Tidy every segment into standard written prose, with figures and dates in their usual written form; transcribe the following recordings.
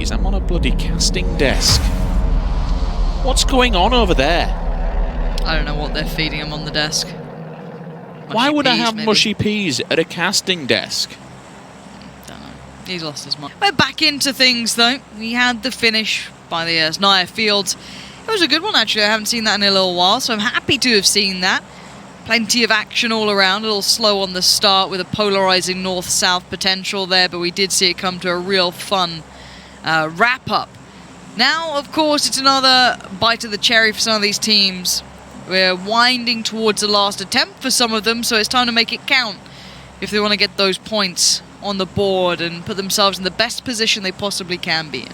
Jeez, I'm on a bloody casting desk. What's going on over there? I don't know what they're feeding him on the desk. Why would I have mushy peas at a casting desk? Don't know. He's lost his mind. We're back into things, though. We had the finish by the Naya Fields. It was a good one, actually. I haven't seen that in a little while, so I'm happy to have seen that. Plenty of action all around. A little slow on the start with a polarizing north-south potential there, but we did see it come to a real fun wrap-up. Now, of course, it's another bite of the cherry for some of these teams. We're winding towards the last attempt for some of them, so it's time to make it count if they want to get those points on the board and put themselves in the best position they possibly can be in.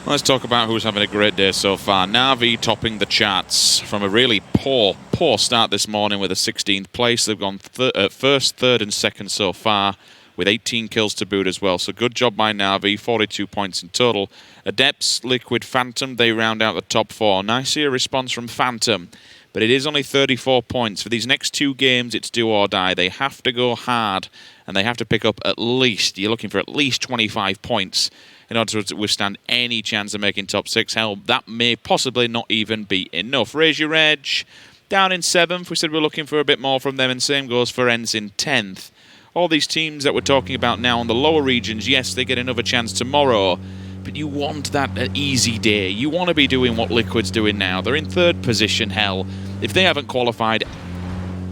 Let's talk about who's having a great day so far. Na'Vi topping the charts from a really poor start this morning with a 16th place. They've gone first, third and second so far with 18 kills to boot as well. So good job by Na'Vi, 42 points in total. Adepts, Liquid, Phantom, they round out the top four. Nice to see a response from Phantom, but it is only 34 points. For these next two games, it's do or die. They have to go hard, and they have to pick up at least, you're looking for at least 25 points in order to withstand any chance of making top six. Hell, that may possibly not even be enough. Raise Your Edge, down in 7th. We said we're looking for a bit more from them, and same goes for Ends in 10th. All these teams that we're talking about now in the lower regions, yes, they get another chance tomorrow, but you want that easy day. You want to be doing what Liquid's doing now. They're in 3rd position, hell. If they haven't qualified,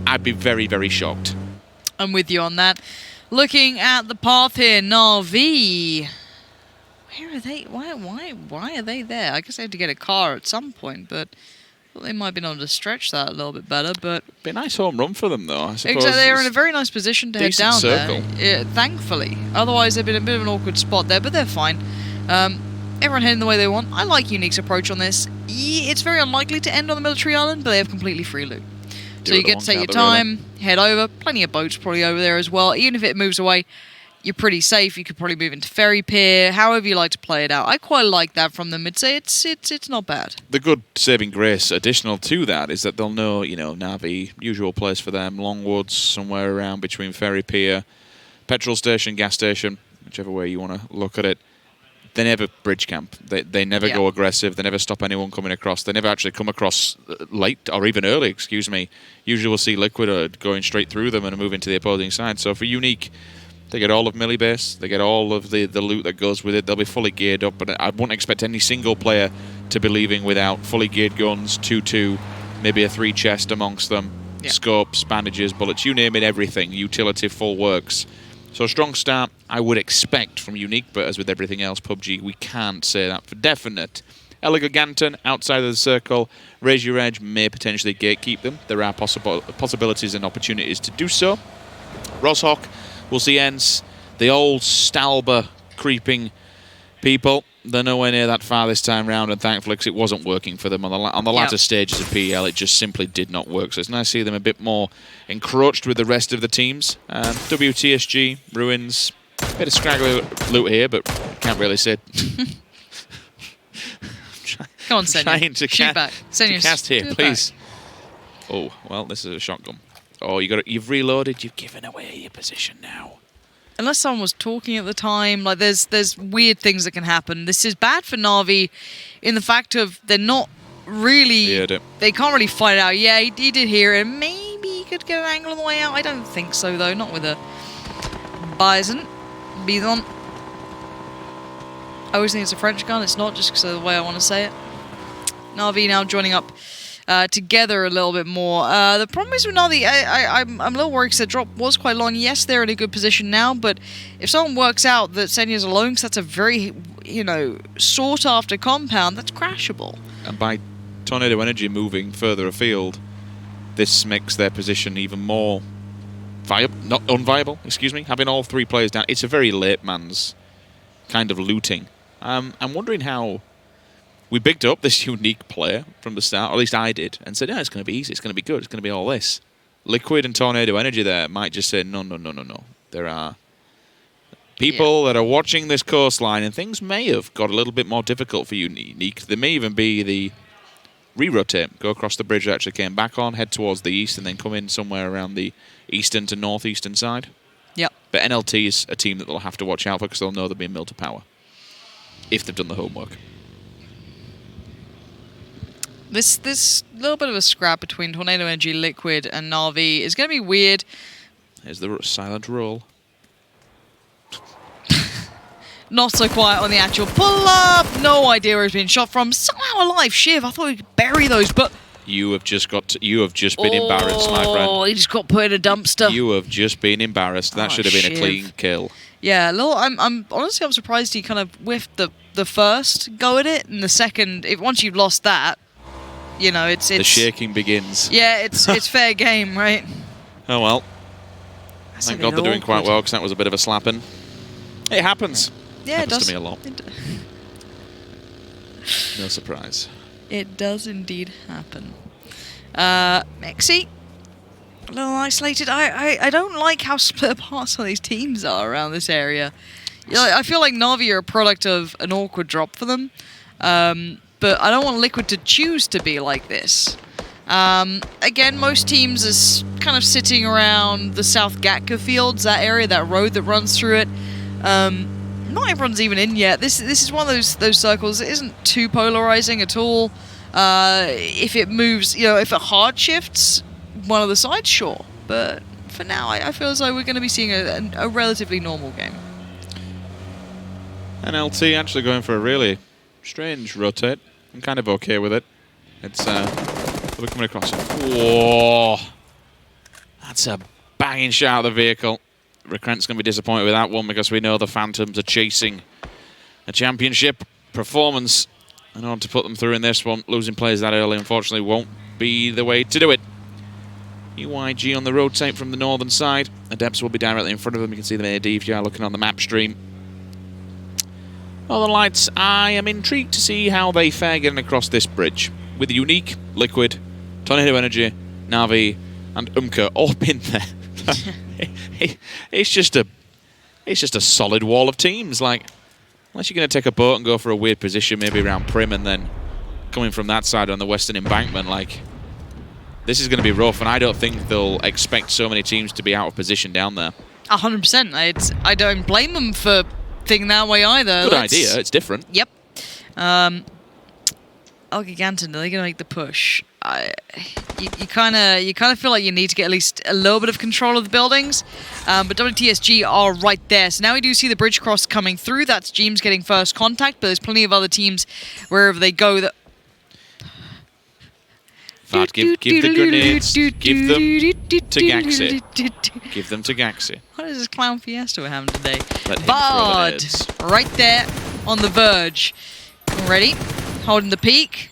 I'd be very, very shocked. I'm with you on that. Looking at the path here, Na'Vi. Where are they? Why are they there? I guess they had to get a car at some point, but I thought they might have been able to stretch that a little bit better. But be a nice home run for them, though, I suppose. Exactly, they're in a very nice position to head down circle there. Yeah, thankfully. Otherwise, they've been in a bit of an awkward spot there, but they're fine. Everyone heading the way they want. I like Unique's approach on this. It's very unlikely to end on the military island, but they have completely free loot. So you get to take your time, head over. Plenty of boats probably over there as well. Even if it moves away, you're pretty safe. You could probably move into Ferry Pier, however you like to play it out. I quite like that from them. It's not bad. The good saving grace additional to that is that they'll know, you know, Na'Vi, usual place for them, Longwoods, somewhere around between Ferry Pier, petrol station, gas station, whichever way you want to look at it. They never bridge camp. They never go aggressive. They never stop anyone coming across. They never actually come across late or even early, excuse me. Usually we'll see Liquid going straight through them and moving to the opposing side. So for Unique, they get all of Millie Base. They get all of the loot that goes with it. They'll be fully geared up. But I wouldn't expect any single player to be leaving without fully geared guns, 2-2, maybe a 3 chest amongst them, scopes, bandages, bullets, you name it, everything. Utility, full works. So a strong start, I would expect from Unique, but as with everything else, PUBG, we can't say that for definite. Elegiganton, outside of the circle. Raise Your Edge may potentially gatekeep them. There are possibilities and opportunities to do so. Roshawk, we'll see Ends. The old Stalber creeping people. They're nowhere near that far this time round, and thankfully, because it wasn't working for them on the latter stages of PEL, it just simply did not work. So it's nice to see them a bit more encroached with the rest of the teams. WTSG, Ruins, a bit of scraggly loot here, but can't really say. Come on, Senor. Trying to cast here, Shoot please. back. Oh, well, this is a shotgun. Oh, you've reloaded. You've given away your position now. Unless someone was talking at the time, like there's weird things that can happen. This is bad for Na'Vi in the fact of they're not really, they can't really fight it out. Yeah, he did hear it. Maybe he could get an angle on the way out. I don't think so though, not with a Bison. I always think it's a French gun. It's not, just because of the way I want to say it. Na'Vi now joining up together a little bit more. The problem is with Na'Vi, I'm a little worried because the drop was quite long. Yes, they're in a good position now, but if someone works out that Senya's alone, because that's a very, sought after compound, that's crashable. And by Tornado Energy moving further afield, this makes their position even more unviable, excuse me, having all 3 players down. It's a very late man's kind of looting. I'm wondering how we bigged up this Unique player from the start, or at least I did, and said, it's going to be easy, it's going to be good, it's going to be all this. Liquid and Tornado Energy there might just say, no. There are people that are watching this coastline, and things may have got a little bit more difficult for Unique. There may even be the re-rotate, go across the bridge that actually came back on, head towards the east, and then come in somewhere around the eastern to northeastern side. Yep. But NLT is a team that they'll have to watch out for because they'll know they're being milled to power. if they've done the homework. This little bit of a scrap between Tornado Energy, Liquid, and Na'Vi is going to be weird. Here's the silent roll. Not so quiet on the actual pull-up. No idea where he's being shot from. Somehow alive, Shiv. I thought we could bury those, but... You have just been embarrassed, my friend. Oh, he just got put in a dumpster. You have just been embarrassed. That should have been a clean kill. Yeah, I'm honestly surprised he kind of whiffed the first go at it, and the second. Once you've lost that, you know it's the shaking begins. Yeah, it's fair game, right? Oh well. Thank God they're doing quite well, because that was a bit of a slapping. It happens. Yeah, it does. To me a lot. No surprise. It does indeed happen. Mexi, a little isolated. I don't like how split apart some of these teams are around this area. You know, I feel like Na'Vi are a product of an awkward drop for them. But I don't want Liquid to choose to be like this. Again, most teams are kind of sitting around the South Gatka fields, that area, that road that runs through it. Not everyone's even in yet. This is one of those circles that isn't too polarizing at all. If it moves, you know, if it hard shifts one of the sides, sure. But for now, I feel as though we're going to be seeing a relatively normal game. And LT actually going for a really strange rotate. I'm kind of okay with it. It's we're coming across it. Whoa, that's a banging shot of the vehicle. Recrent's going to be disappointed with that one because we know the Phantoms are chasing a championship performance. In order to put them through in this one, losing players that early unfortunately won't be the way to do it. UYG on the rotate from the northern side. Adepts will be directly in front of them. You can see them in a DVR looking on the map stream. Northern Lights, I am intrigued to see how they fare getting across this bridge. With Unique, Liquid, Tornado Energy, Na'Vi, and Umka all been there. It's just a solid wall of teams. Like, unless you're going to take a boat and go for a weird position, maybe around Prim, and then coming from that side on the western embankment, like, this is going to be rough. And I don't think they'll expect so many teams to be out of position down there. 100%. I don't blame them for thinking that way either. Good idea. It's different. Yep. Giganton, are they going to make the push? You kind of feel like you need to get at least a little bit of control of the buildings, but WTSG are right there. So now we do see the bridge cross coming through. That's Jeems getting first contact, but there's plenty of other teams wherever they go that. Give the grenades. Give them to Gaxi. Give them to Gaxi. What is this clown fiesta we're having today? Bard, right there on the verge. Ready? Holding the peak.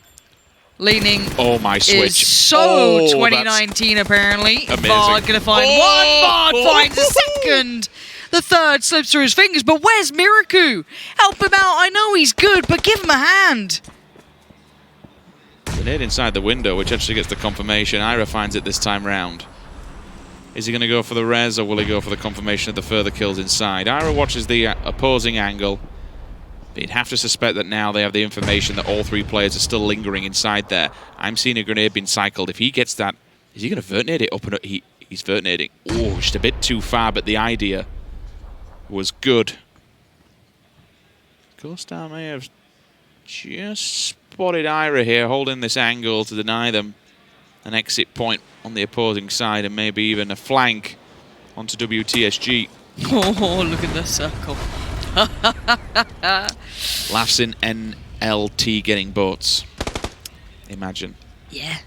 Leaning. Oh, my switch. Is so 2019 apparently. Amazing. Bard gonna find one. Bard finds a second. The third slips through his fingers, but where's Miraku? Help him out. I know he's good, but give him a hand. Grenade inside the window, which actually gets the confirmation. Ira finds it this time round. Is he going to go for the res, or will he go for the confirmation of the further kills inside? Ira watches the opposing angle. They'd have to suspect that now they have the information that all three players are still lingering inside there. I'm seeing a grenade being cycled. If he gets that, is he going to vertinate it up and up? He's vertinating. Oh, just a bit too far, but the idea was good. Ghost Star may have just spotted Ira here, holding this angle to deny them an exit point on the opposing side, and maybe even a flank onto WTSG. Oh, look at the circle. Laughs in NLT getting boats. Imagine. Yeah.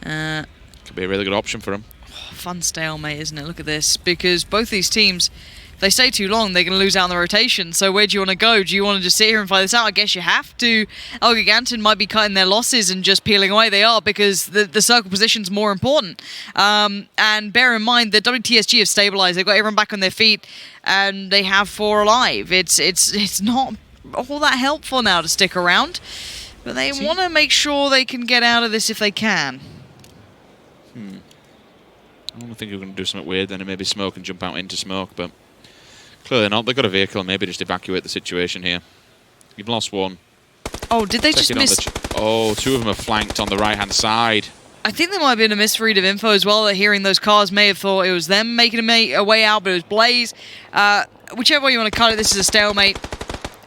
Could be a really good option for him. Fun stalemate, isn't it? Look at this. Because both these teams, if they stay too long, they're going to lose out on the rotation. So where do you want to go? Do you want to just sit here and fight this out? I guess you have to. Giganton might be cutting their losses and just peeling away. They are, because the circle position's more important. And bear in mind that WTSG have stabilized. They've got everyone back on their feet, and they have 4 alive. It's not all that helpful now to stick around. But they want to make sure they can get out of this if they can. I don't think we're going to do something weird then, and maybe smoke and jump out into smoke, but clearly not. They've got a vehicle, and maybe just evacuate the situation here. You've lost one. Oh, did they just miss? Oh, 2 of them are flanked on the right-hand side. I think there might have been a misread of info as well, that hearing those cars may have thought it was them making a way out, but it was Blaze. Whichever way you want to cut it, this is a stalemate.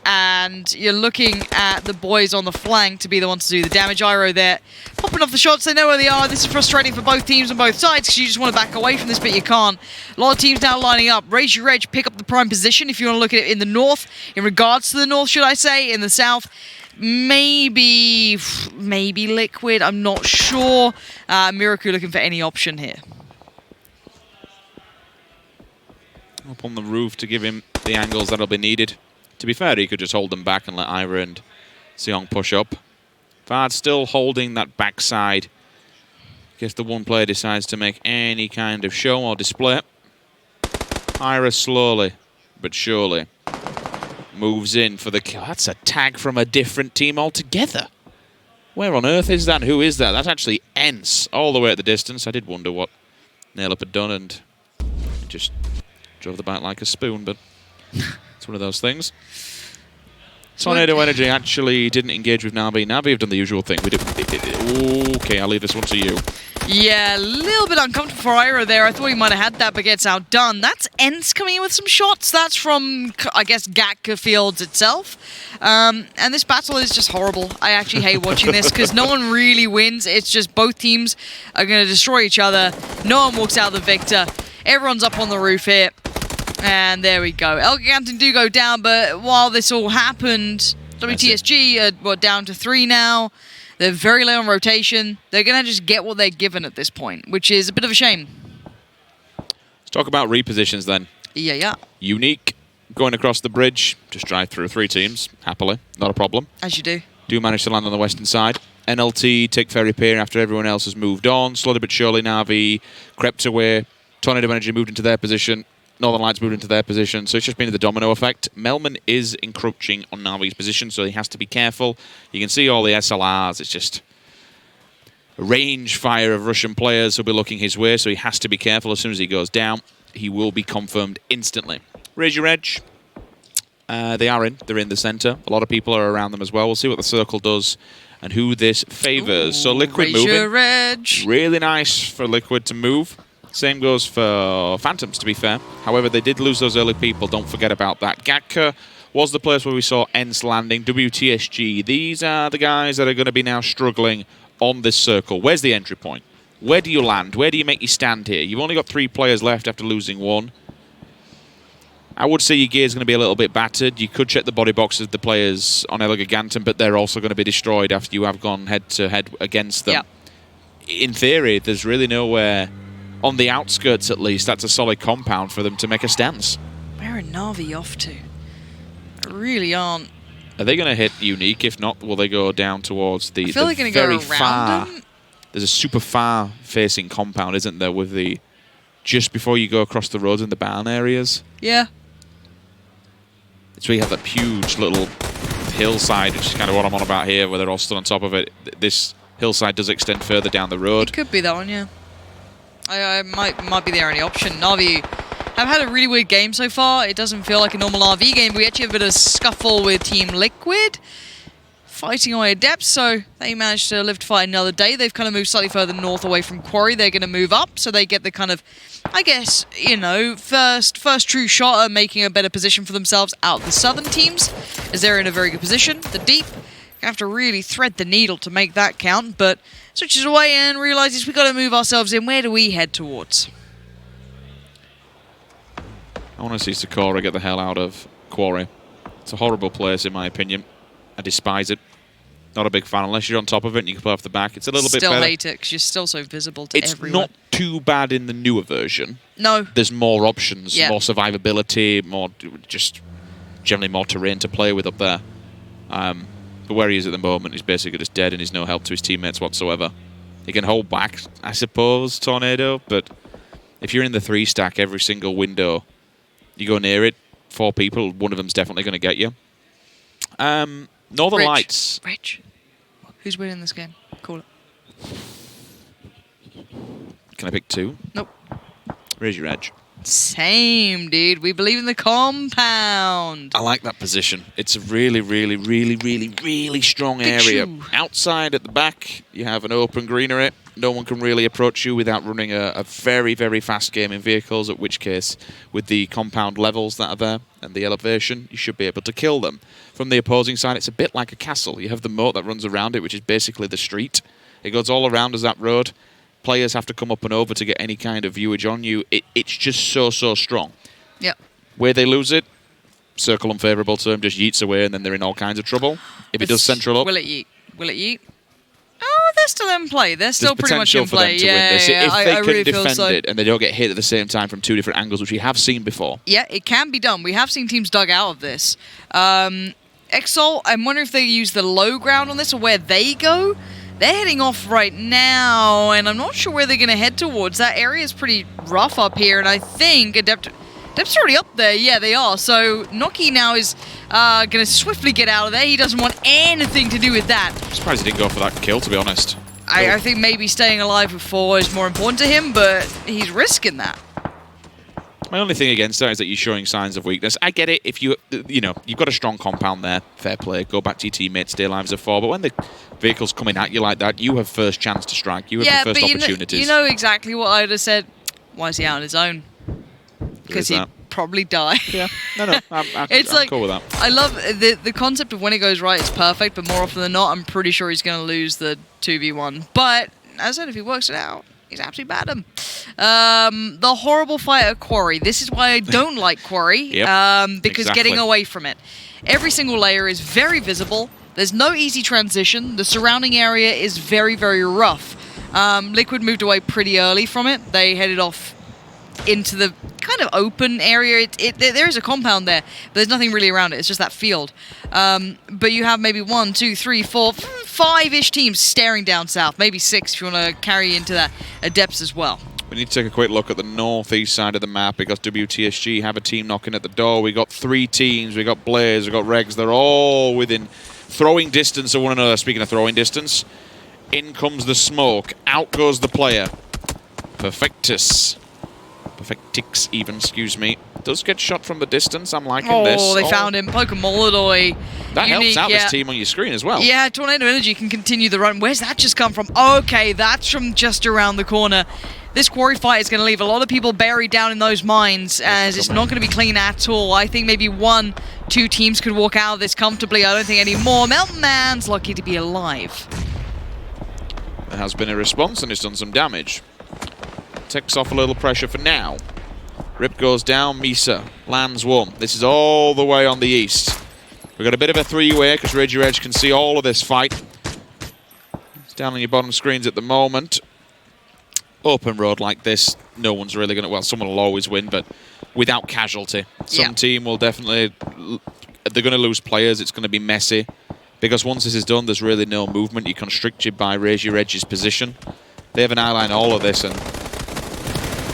and you're looking at the boys on the flank to be the ones to do the damage. Iro there, popping off the shots. They know where they are. This is frustrating for both teams on both sides because you just want to back away from this, but you can't. A lot of teams now lining up. Raise your edge, pick up the prime position if you want to look at it in the north. In regards to the north, should I say? In the south, maybe Liquid. I'm not sure. Miraku looking for any option here. Up on the roof to give him the angles that'll be needed. To be fair, he could just hold them back and let Ira and Seong push up. Vard still holding that backside. In case the one player decides to make any kind of show or display. Ira slowly but surely moves in for the kill. That's a tag from a different team altogether. Where on earth is that? Who is that? That's actually Ents all the way at the distance. I did wonder what Nail Up had done and just drove the back like a spoon, but it's one of those things. Tornado Energy actually didn't engage with Navi. Navi have done the usual thing. Okay, I'll leave this one to you. Yeah, a little bit uncomfortable for Ira there. I thought he might have had that, but gets outdone. That's Ents coming in with some shots. That's from, I guess, Gatka Fields itself. And this battle is just horrible. I actually hate watching this because no one really wins. It's just both teams are going to destroy each other. No one walks out the victor. Everyone's up on the roof here. And there we go. El Gigantin do go down, but while this all happened, WTSG are down to 3 now. They're very low on rotation. They're going to just get what they're given at this point, which is a bit of a shame. Let's talk about repositions then. Yeah. Unique, going across the bridge. Just drive through 3 teams, happily. Not a problem. As you do. Do manage to land on the western side. NLT take Ferry Pier after everyone else has moved on. Slowly but surely, Na'Vi crept away. Tornado Energy moved into their position. Northern Lights moved into their position, so it's just been the domino effect. Melman is encroaching on Navi's position, so he has to be careful. You can see all the SLRs. It's just a range fire of Russian players who'll be looking his way, so he has to be careful. As soon as he goes down, he will be confirmed instantly. Raise your edge. They are in. They're in the centre. A lot of people are around them as well. We'll see what the circle does and who this favours. So Liquid raise moving. Your edge. Really nice for Liquid to move. Same goes for Phantoms, to be fair. However, they did lose those early people. Don't forget about that. Gatka was the place where we saw Ents landing. WTSG, these are the guys that are going to be now struggling on this circle. Where's the entry point? Where do you land? Where do you make your stand here? You've only got 3 players left after losing 1. I would say your gear's going to be a little bit battered. You could check the body boxes of the players on El Gigantin, but they're also going to be destroyed after you have gone head-to-head against them. Yeah. In theory, there's really nowhere... On the outskirts, at least, that's a solid compound for them to make a stance. Where are Na'Vi off to? They really aren't. Are they going to hit Unique? If not, will they go down towards the, I feel like they're going to go around them. There's a super far-facing compound, isn't there, with the... Just before you go across the roads in the barn areas? Yeah. It's where you have that huge little hillside, which is kind of what I'm on about here, where they're all stood on top of it. This hillside does extend further down the road. It could be that one, yeah. I might be their only option. Na'Vi have had a really weird game so far. It doesn't feel like a normal RV game. We actually have a bit of a scuffle with Team Liquid. Fighting away at depth, so they managed to live to fight another day. They've kind of moved slightly further north away from Quarry. They're going to move up, so they get the kind of, I guess, you know, first true shot at making a better position for themselves out of the southern teams, as they're in a very good position. The deep, you have to really thread the needle to make that count, but switches away and realizes we've got to move ourselves in. Where do we head towards? I want to see Sakura get the hell out of Quarry. It's a horrible place, in my opinion. I despise it. Not a big fan unless you're on top of it and you can play off the back. It's a little bit better. Still hate it because you're still so visible to everyone. It's not too bad in the newer version. No. There's more options, more survivability, more just generally more terrain to play with up there. But where he is at the moment, he's basically just dead and he's no help to his teammates whatsoever. He can hold back, I suppose, Tornado, but if you're in the 3 stack every single window, you go near it, 4 people, one of them's definitely going to get you. Northern Lights. Rich. Who's winning this game? Call it. Can I pick 2? Nope. Raise your edge. Same, dude. We believe in the compound. I like that position. It's a really, really, really, really, really strong area. Outside at the back, you have an open greenery. no one can really approach you without running a very, very fast game in vehicles, at which case, with the compound levels that are there and the elevation, you should be able to kill them. From the opposing side, it's a bit like a castle. You have the moat that runs around it, which is basically the street. It goes all around as that road. Players have to come up and over to get any kind of viewage on you. It's just so strong. Yep. Where they lose it, circle unfavourable to them, just yeets away, and then they're in all kinds of trouble. If it does central up... Will it yeet? Will it yeet? Oh, they're still in play. They're still pretty much in play. There's potential for them to win this. If they can really defend so. it and they don't get hit at the same time from two different angles, which we have seen before. Yeah, it can be done. We have seen teams dug out of this. Exalt, I'm wondering if they use the low ground on this or where they go. They're heading off right now, and I'm not sure where they're going to head towards. That area is pretty rough up here, and I think Adept's already up there. Yeah, they are. So Noki now is going to swiftly get out of there. He doesn't want anything to do with that. I'm surprised he didn't go for that kill, to be honest. I think maybe staying alive with 4 is more important to him, but he's risking that. My only thing against that is that you're showing signs of weakness. I get it. If you've got a strong compound there, fair play. Go back to your teammates, stay alive as a 4. But when the vehicle's coming at you like that, you have first chance to strike. You have the first opportunities. You know exactly what I'd have said. Why is he out on his own? Because he'd probably die. Yeah. No. I'm cool with that. I love the concept of when it goes right, it's perfect. But more often than not, I'm pretty sure he's going to lose the 2v1. But as I said, if he works it out, he's absolutely bad him. The horrible fight at Quarry. This is why I don't like Quarry. Because getting away from it. Every single layer is very visible. There's no easy transition. The surrounding area is very, very rough. Liquid moved away pretty early from it. They headed off into the kind of open area. There is a compound there, but there's nothing really around it. It's just that field. But you have maybe 1, 2, 3, 4, 5-ish teams staring down south. Maybe 6 if you want to carry into that Adepts as well. We need to take a quick look at the northeast side of the map because WTSG have a team knocking at the door. We got 3 teams. We got Blaze. We got Regs. They're all within throwing distance of one another. Speaking of throwing distance, in comes the smoke. Out goes the player. Perfectix even, excuse me. Does get shot from the distance. I'm liking this. Oh, they found him. Pokemolodoy. That helps out this team on your screen as well. Yeah, Tornado Energy can continue the run. Where's that just come from? Okay, that's from just around the corner. This Quarry fight is going to leave a lot of people buried down in those mines, as it's not going to be clean at all. I think maybe 1, 2 teams could walk out of this comfortably. I don't think any more. Mountain Man's lucky to be alive. There has been a response, and it's done some damage. Takes off a little pressure for now. Rip goes down, Misa lands 1. This is all the way on the east. We've got a bit of a 3-way because Reggie Edge can see all of this fight. It's down on your bottom screens at the moment. Open road like this, no one's really going to... Well, someone will always win, but without casualty. Some team will definitely... They're going to lose players. It's going to be messy. Because once this is done, there's really no movement. You're constricted by Reggie Edge's position. They have an eye line all of this, and...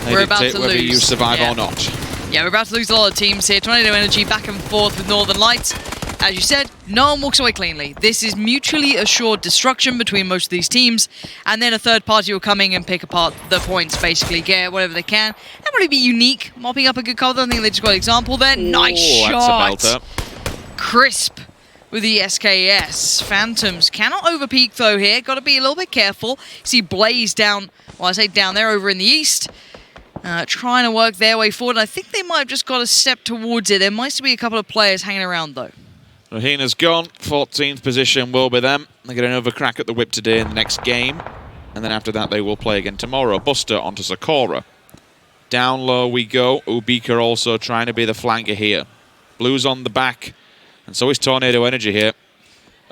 We're about to whether lose. you survive or not. Yeah, we're about to lose a lot of teams here. Tornado Energy back and forth with Northern Lights. As you said, no one walks away cleanly. This is mutually assured destruction between most of these teams, and then a third party will come in and pick apart the points, basically get whatever they can. That would be unique, mopping up a good cover. I think they just got an example there. Nice shot. That's a belter. Crisp with the SKS. Phantoms cannot overpeak though here. Got to be a little bit careful. See Blaze down, well I say down there over in the east. Trying to work their way forward. I think they might have just got a step towards it. There might still be a couple of players hanging around, though. Rahina's gone. 14th position will be them. They get another crack at the whip today in the next game. And then after that, they will play again tomorrow. Buster onto Sakura. Down low we go. Ubika also trying to be the flanker here. Blue's on the back. And so is Tornado Energy here.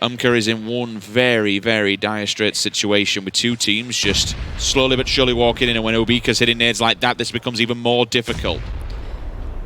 Umka is in one very, very dire straits situation with 2 teams just slowly but surely walking in, and when Ubika's hitting nades like that, this becomes even more difficult.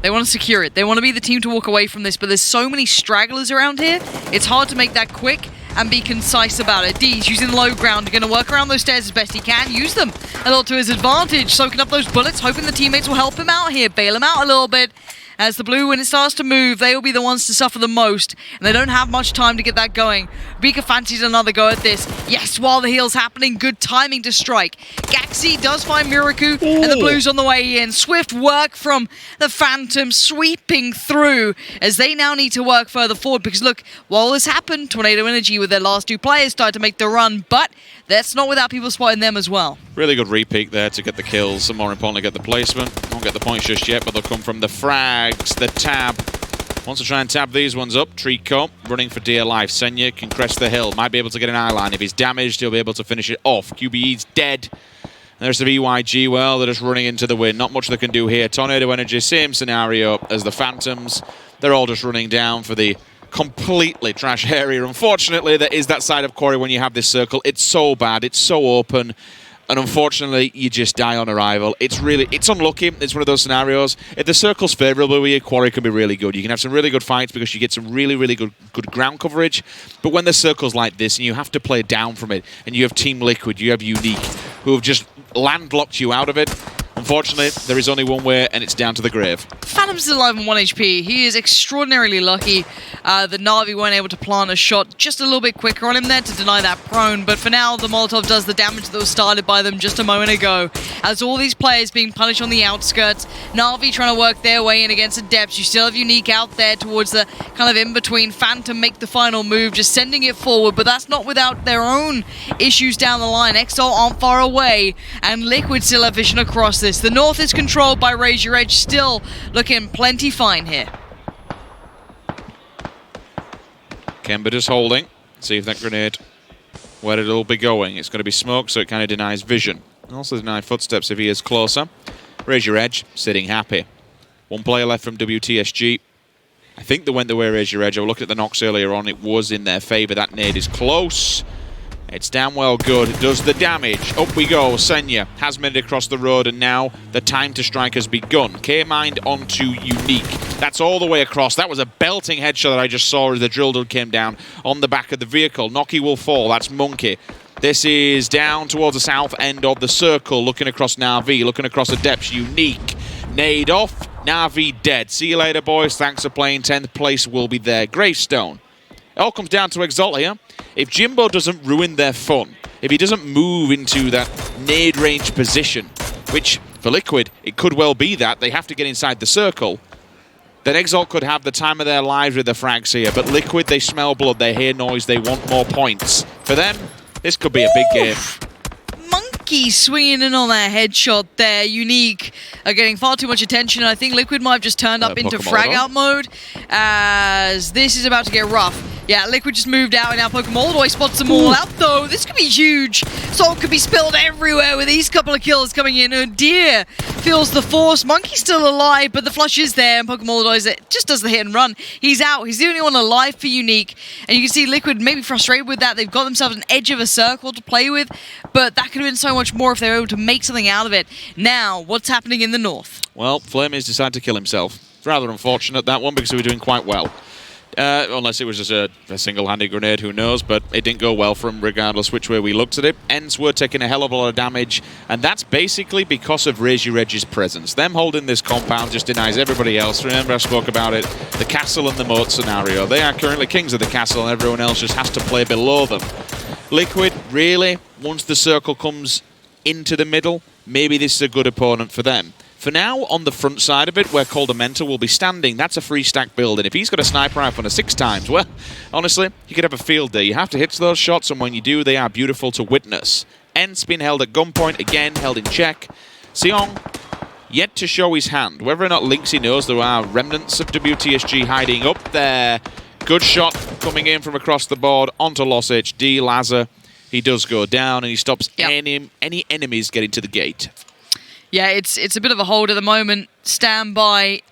They want to secure it. They want to be the team to walk away from this, but there's so many stragglers around here, it's hard to make that quick and be concise about it. D's using the low ground, going to work around those stairs as best he can, use them a little to his advantage, soaking up those bullets, hoping the teammates will help him out here, bail him out a little bit. As the blue, when it starts to move, they will be the ones to suffer the most. And they don't have much time to get that going. Bika fancies another go at this. Yes, while the heal's happening, good timing to strike. Gaxi does find Miraku, and the blues on the way in. Swift work from the Phantom, sweeping through, as they now need to work further forward. Because look, while this happened, Tornado Energy with their last 2 players started to make the run, but that's not without people spotting them as well. Really good repeat there to get the kills, and more importantly, get the placement. Won't get the points just yet, but they'll come from the frags, the tab. Wants to try and tab these ones up. Trico running for dear life. Senya can crest the hill. Might be able to get an eye line. If he's damaged, he'll be able to finish it off. QBE's dead. There's the BYG. Well, they're just running into the wind. Not much they can do here. Tornado Energy, same scenario as the Phantoms. They're all just running down for the completely trash area. Unfortunately, there is that side of Quarry when you have this circle. It's so bad. It's so open. And unfortunately, you just die on arrival. It's unlucky. It's one of those scenarios. If the circle's favourable with you, Quarry can be really good. You can have some really good fights because you get some really, really good ground coverage. But when the circle's like this and you have to play down from it, and you have Team Liquid, you have Unique, who have just landlocked you out of it, unfortunately, there is only one way, and it's down to the grave. Phantom's still alive on 1 HP. He is extraordinarily lucky that Na'Vi weren't able to plant a shot just a little bit quicker on him there to deny that prone. But for now, the Molotov does the damage that was started by them just a moment ago. As all these players being punished on the outskirts, Na'Vi trying to work their way in against the depths. You still have Unique out there towards the kind of in-between. Phantom make the final move, just sending it forward. But that's not without their own issues down the line. Exalt aren't far away, and Liquid still have vision across this. The North is controlled by Raise Your Edge, still looking plenty fine here. Kemba just holding. See if that grenade, where it'll be going. It's going to be smoke, so it kind of denies vision. And also deny footsteps if he is closer. Raise Your Edge, sitting happy. One player left from WTSG. I think they went the way Raise Your Edge. I looked at the knocks earlier on. It was in their favour. That nade is close. It's damn well good. It does the damage. Up we go. Senya has made it across the road, and now the time to strike has begun. K-Mind onto Unique. That's all the way across. That was a belting headshot that I just saw as the drill dud came down on the back of the vehicle. Noki will fall. That's Monkey. This is down towards the south end of the circle, looking across Na'Vi, looking across the depths. Unique. Nade off. Na'Vi dead. See you later, boys. Thanks for playing. 10th place will be there. Gravestone. It all comes down to Exalt here. If Jimbo doesn't ruin their fun, if he doesn't move into that nade range position, which for Liquid, it could well be that they have to get inside the circle, then Exalt could have the time of their lives with the frags here. But Liquid, they smell blood, they hear noise, they want more points. For them, this could be a big game. Monkey swinging in on that headshot there. Unique are getting far too much attention. I think Liquid might have just turned up into frag out mode, as this is about to get rough. Yeah, Liquid just moved out, and now Pokemon spots them all out, though. This could be huge. Salt could be spilled everywhere with these couple of kills coming in. Oh, dear. Feels the force. Monkey's still alive, but the flush is there, and Pokemon just does the hit and run. He's out. He's the only one alive for Unique. And you can see Liquid maybe frustrated with that. They've got themselves an edge of a circle to play with, but that could have been so much more if they were able to make something out of it. Now, what's happening in the North? Well, Flame has decided to kill himself. It's rather unfortunate, that one, because we were doing quite well. Unless it was just a single-handed grenade, who knows, but it didn't go well for him regardless which way we looked at it. Ents were taking a hell of a lot of damage, and that's basically because of Raise Your Edge's presence. Them holding this compound just denies everybody else. Remember I spoke about it, the castle and the moat scenario. They are currently kings of the castle, and everyone else just has to play below them. Liquid, really, once the circle comes into the middle, maybe this is a good opponent for them. For now, on the front side of it, where Coldamenta will be standing, that's a free stack build. And if he's got a sniper rifle on a 6 times, well, honestly, you could have a field day. You have to hit those shots, and when you do, they are beautiful to witness. Ent's been held at gunpoint, again, held in check. Sion, yet to show his hand. Whether or not Lynxy knows there are remnants of WTSG hiding up there. Good shot coming in from across the board onto Lost HD. Lazar, he does go down, and he stops any enemies getting to the gate. Yeah, it's a bit of a hold at the moment. Stand by.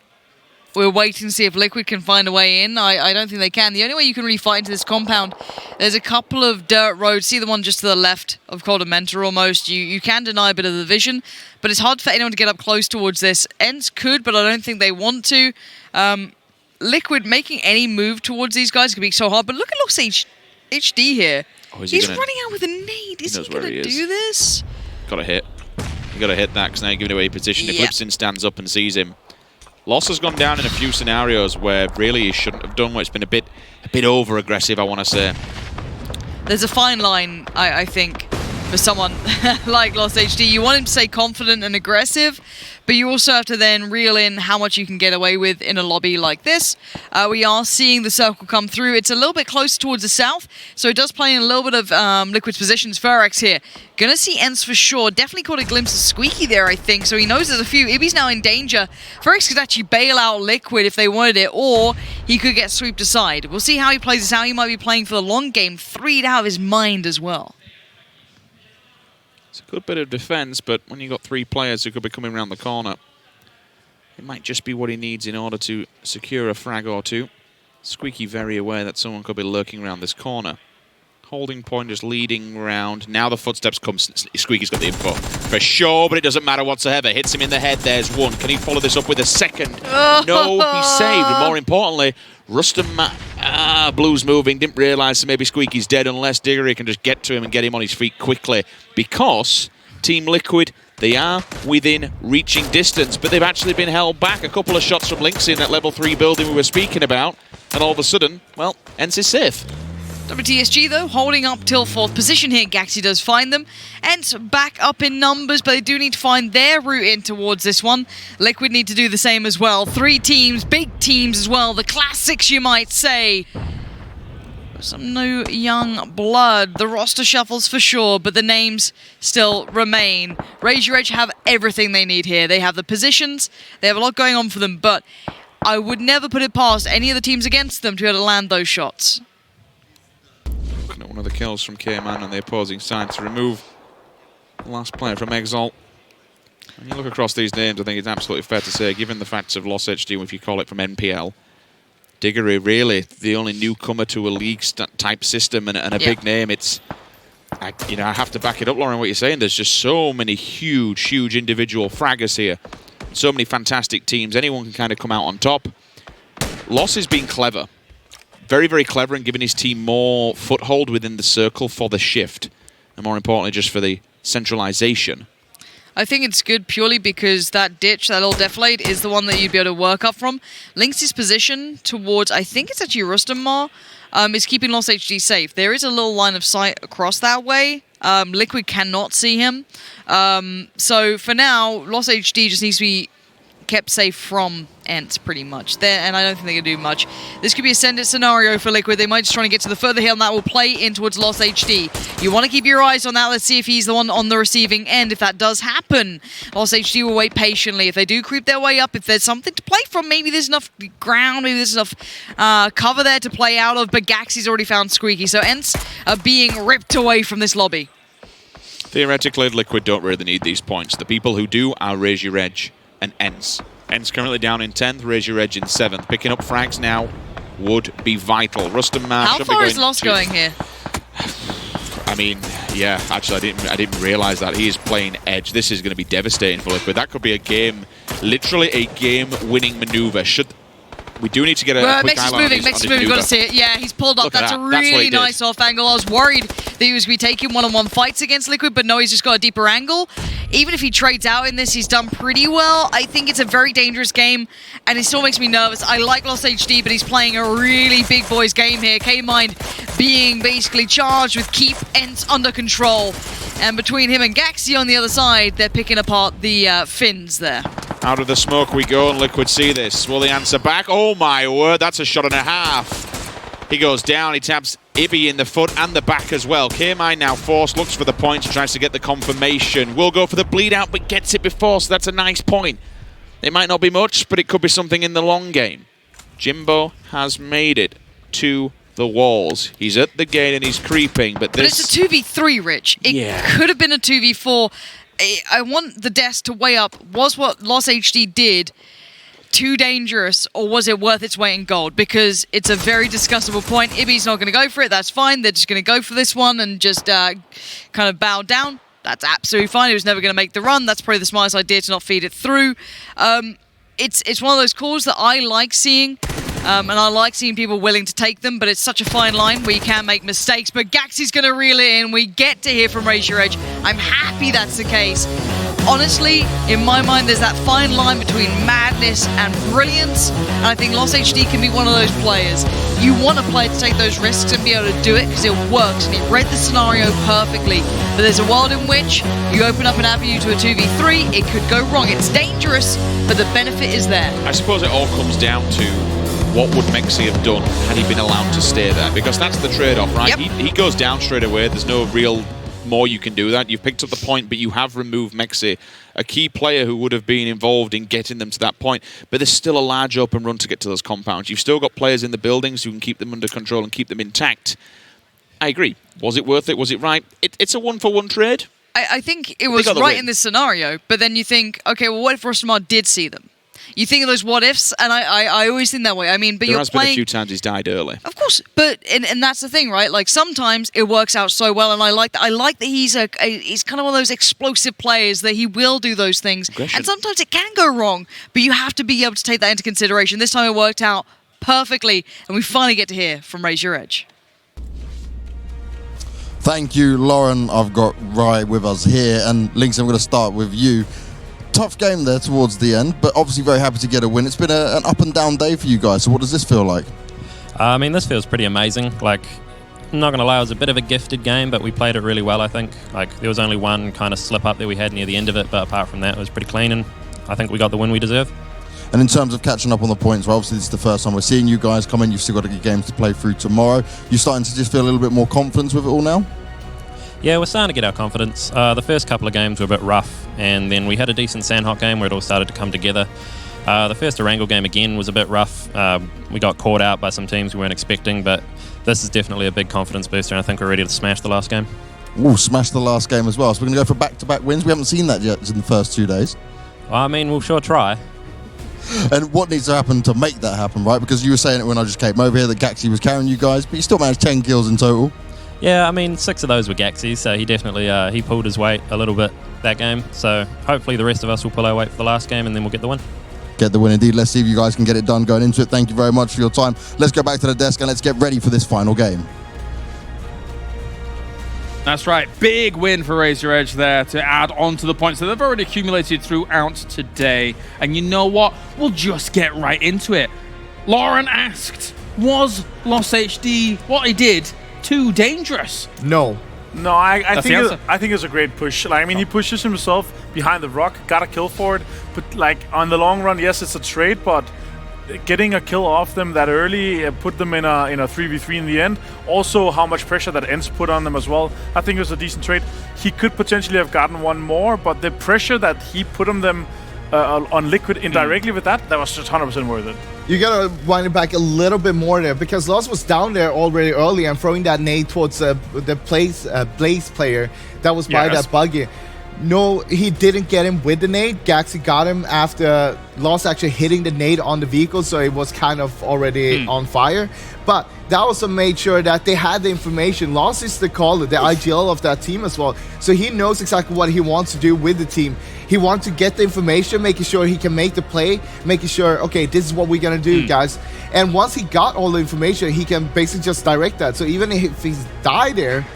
We're waiting to see if Liquid can find a way in. I don't think they can. The only way you can really fight into this compound, there's a couple of dirt roads. See the one just to the left of Coldamenta almost. You can deny a bit of the vision, but it's hard for anyone to get up close towards this. Ents could, but I don't think they want to. Liquid making any move towards these guys could be so hard, but look at Lost HD here. Oh, he's running out with a nade. Is he going to do this? Got a hit. You got to hit that because now you're giving away position. If Lipson stands up and sees him. Loss has gone down in a few scenarios where really he shouldn't have done, where it's been a bit over aggressive, I want to say. There's a fine line, I think, for someone like Lost HD. You want him to stay confident and aggressive, but you also have to then reel in how much you can get away with in a lobby like this. We are seeing the circle come through. It's a little bit closer towards the south, so it does play in a little bit of Liquid's positions. Ferex here. Gonna see Ents for sure. Definitely caught a glimpse of Squeaky there, I think, so he knows there's a few. Ibby's now in danger. Ferex could actually bail out Liquid if they wanted it, or he could get swept aside. We'll see how he plays this out. He might be playing for the long game, 3'd out of his mind as well. It's a good bit of defense, but when you've got 3 players who could be coming around the corner, it might just be what he needs in order to secure a frag or two. Squeaky very aware that someone could be lurking around this corner. Holding point just leading around. Now the footsteps come. Squeaky's got the info for sure, but it doesn't matter whatsoever. Hits him in the head. There's one. Can he follow this up with a second? No, he's saved. And more importantly, Rustam Blue's moving. Didn't realise that maybe Squeaky's dead unless Diggory can just get to him and get him on his feet quickly. Because Team Liquid, they are within reaching distance, but they've actually been held back. A couple of shots from Lynx in that level 3 building we were speaking about. And all of a sudden, well, Ents is safe. WTSG, though, holding up till 4th position here. Gaxi does find them. Ents back up in numbers, but they do need to find their route in towards this one. Liquid need to do the same as well. 3 teams, big teams as well. The classics, you might say. Some new young blood. The roster shuffles for sure, but the names still remain. Raise Your Edge have everything they need here. They have the positions. They have a lot going on for them, but I would never put it past any of the teams against them to be able to land those shots. Looking at one of the kills from K-Man on the opposing side to remove the last player from Exalt. When you look across these names, I think it's absolutely fair to say, given the facts of Lost HD, if you call it from NPL, Diggory really the only newcomer to a league type system and a big name. It's, I have to back it up, Lauren, what you're saying. There's just so many huge individual fraggers here. So many fantastic teams. Anyone can kind of come out on top. Loss is being clever. Very, very clever and giving his team more foothold within the circle for the shift. And more importantly, just for the centralization. I think it's good purely because that ditch, that little deflate, is the one that you'd be able to work up from. Lynx's position towards, I think it's actually Rustam is keeping Lost HD safe. There is a little line of sight across that way. Liquid cannot see him. So for now, Lost HD just needs to be kept safe from Ents pretty much there, and I don't think they can do much. This could be a send it scenario for Liquid. They might just try to get to the further hill, and that will play in towards Lost HD. You want to keep your eyes on that. Let's see if he's the one on the receiving end. If that does happen, Lost HD will wait patiently. If they do creep their way up, if there's something to play from, maybe there's enough ground, maybe there's enough cover there to play out of, but Gaxi's already found Squeaky, so Ents are being ripped away from this lobby. Theoretically, Liquid don't really need these points. The people who do are Raise Your Edge and Ents. Ents currently down in 10th, Raise Your Edge in 7th. Picking up frags now would be vital. Rustam How far is Lost going here? I mean, yeah, actually I didn't realize that. He is playing Edge. This is going to be devastating for Liquid. That could be a game, literally a game-winning maneuver. We do need to get a quick eye on Makes moving, got to see it. Yeah, he's pulled up. That's a really nice off angle. I was worried that he was going to be taking one-on-one fights against Liquid, but no, he's just got a deeper angle. Even if he trades out in this, he's done pretty well. I think it's a very dangerous game, and it still makes me nervous. I like Lost HD, but he's playing a really big boys game here. K-Mind being basically charged with keep Ents under control. And between him and Gaxi on the other side, they're picking apart the Finns there. Out of the smoke we go, and Liquid see this. Will they answer back? Oh my word, that's a shot and a half. He goes down, he taps Ibby in the foot and the back as well. K-Mind now forced, looks for the points and tries to get the confirmation. Will go for the bleed out, but gets it before, so that's a nice point. It might not be much, but it could be something in the long game. Jimbo has made it to the walls. He's at the gate and he's creeping, but this... But it's a 2v3, Rich. It could have been a 2v4. I want the desk to weigh up, was what Lost HD did too dangerous, or was it worth its weight in gold? Because it's a very discussable point. Ibby's not going to go for it, that's fine. They're just going to go for this one and just kind of bow down. That's absolutely fine. He was never going to make the run. That's probably the smartest idea to not feed it through. It's one of those calls that I like seeing. And I like seeing people willing to take them, but it's such a fine line where you can make mistakes. But Gaxi's going to reel it in. We get to hear from Raise Your Edge. I'm happy that's the case. honestly, in my mind, there's that fine line between madness and brilliance, and I think Lost HD can be one of those players. You want a player to take those risks and be able to do it because it works, and he read the scenario perfectly. But there's a world in which you open up an avenue to a 2v3, it could go wrong. It's dangerous, but the benefit is there. I suppose it all comes down to what would Mexi have done had he been allowed to stay there, because that's the trade-off, right? Yep. He goes down straight away. There's no real more you can do that. You've picked up the point, but you have removed Mexi, a key player who would have been involved in getting them to that point. But there's still a large open run to get to those compounds. You've still got players in the buildings who can keep them under control and keep them intact. I agree. Was it worth it? Was it right? It's a one-for-one trade. I think it was right in this scenario, but then you think, okay, well, what if Rostamar did see them? You think of those what ifs, and I always think that way. I mean, but there you're has playing... been a few times he's died early. Of course, but and that's the thing, right? Like sometimes it works out so well, and I like that. I like that he's kind of one of those explosive players that he will do those things, and sometimes it can go wrong, but you have to be able to take that into consideration. This time it worked out perfectly, and we finally get to hear from Raise Your Edge. Thank you, Lauren. I've got Rai with us here, and Lynx, I'm going to start with you. Tough game there towards the end, but obviously very happy to get a win. It's been an up and down day for you guys, so what does this feel like? I mean, this feels pretty amazing. Like, I'm not going to lie, it was a bit of a gifted game, but we played it really well, I think. Like, there was only one kind of slip up that we had near the end of it, but apart from that, it was pretty clean, and I think we got the win we deserve. And in terms of catching up on the points, well, obviously this is the first time we're seeing you guys come in. You've still got a good games to play through tomorrow. You're starting to just feel a little bit more confidence with it all now? Yeah, we're starting to get our confidence. The first couple of games were a bit rough, and then we had a decent Sandhawk game where it all started to come together. The first Erangel game again was a bit rough. We got caught out by some teams we weren't expecting, but this is definitely a big confidence booster, and I think we're ready to smash the last game. Ooh, smash the last game as well. So we're going to go for back-to-back wins. We haven't seen that yet in the first 2 days. Well, I mean, we'll sure try. And what needs to happen to make that happen, right? Because you were saying it when I just came over here that Gaxi was carrying you guys, but you still managed 10 kills in total. Yeah, I mean, 6 of those were Gaxi, so he definitely he pulled his weight a little bit that game. So hopefully the rest of us will pull our weight for the last game, and then we'll get the win. Get the win indeed. Let's see if you guys can get it done going into it. Thank you very much for your time. Let's go back to the desk and let's get ready for this final game. That's right. Big win for Raise Your Edge there to add on to the points that they've already accumulated throughout today. And you know what? We'll just get right into it. Lauren asked, was Lost HD what he did too dangerous? No. No, I think it's a great push. Like, I mean, he pushes himself behind the rock, got a kill for it, but like on the long run, yes, it's a trade, but getting a kill off them that early put them in a 3v3 in the end. Also, how much pressure that Ents put on them as well. I think it was a decent trade. He could potentially have gotten one more, but the pressure that he put on them on Liquid indirectly with that was just 100% worth it. You gotta wind it back a little bit more there, because Lost was down there already early and throwing that nade towards the Blaze player that was by that buggy. No, he didn't get him with the nade. Gaxi got him after Lost actually hitting the nade on the vehicle, so it was kind of already on fire. But that also made sure that they had the information. Lost is the caller, the IGL of that team as well. So he knows exactly what he wants to do with the team. He wants to get the information, making sure he can make the play, making sure, okay, this is what we're going to do, guys. And once he got all the information, he can basically just direct that. So even if he's died there,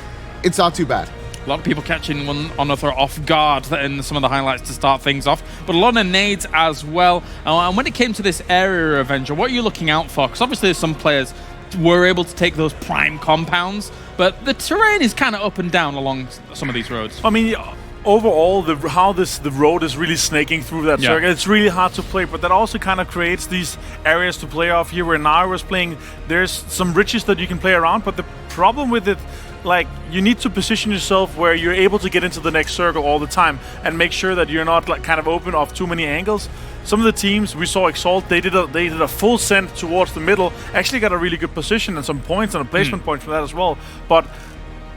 it's not too bad. A lot of people catching one another off guard in some of the highlights to start things off, but a lot of nades as well. And when it came to this area Avenger, what are you looking out for? Because obviously some players were able to take those prime compounds, but the terrain is kind of up and down along some of these roads. I mean, overall, the road is really snaking through that circuit. It's really hard to play, but that also kind of creates these areas to play off here where Nair was playing. There's some riches that you can play around, but the problem with it, like, you need to position yourself where you're able to get into the next circle all the time and make sure that you're not like kind of open off too many angles. Some of the teams we saw Exalt, they did a full send towards the middle, actually got a really good position and some points and a placement point for that as well. But